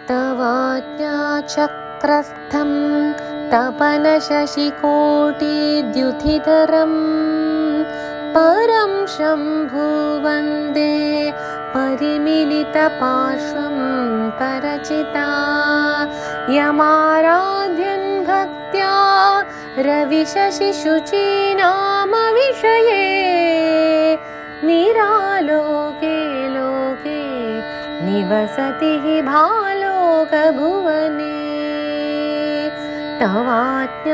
तवाज्ञाचक्रस्थं तपनशशिकोटिद्युतिधरं परं शम्भु वन्दे परिमिलितपार्श्वं परचिता यमाराध्यन् भक्त्या रविशशिशुचीनामविषये निरालोके लोके निवसति हि भालोकभुवने तवाज्ञाचक्रस्थं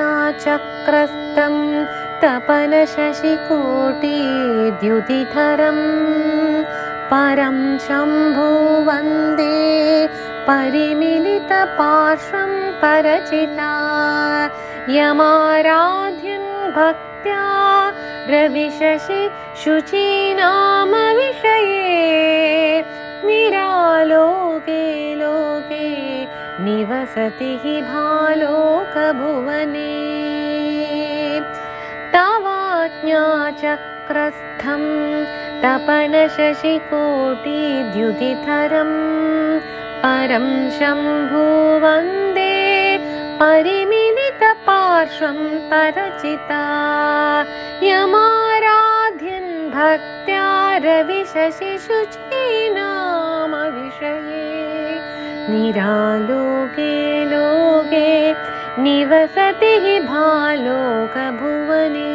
तपनशशिकोटिद्युतिधरं परं शम्भु वन्दे परिमिलितपार्श्वं परचिता यमाराध्यन् भक्त्या रविशशिशुचीनामविषये निरालोके लोके निवसति हि भालोकभुवने तवाज्ञाचक्रस्थं तपनशशिकोटिद्युतिधरं परं शम्भु वन्दे परिमिलितपार्श्वं परचिता यमाराध्यन् भक्त्या रविशशिशुचीनामविषये निरालोके लोके निवसति हि भालोकभुवने।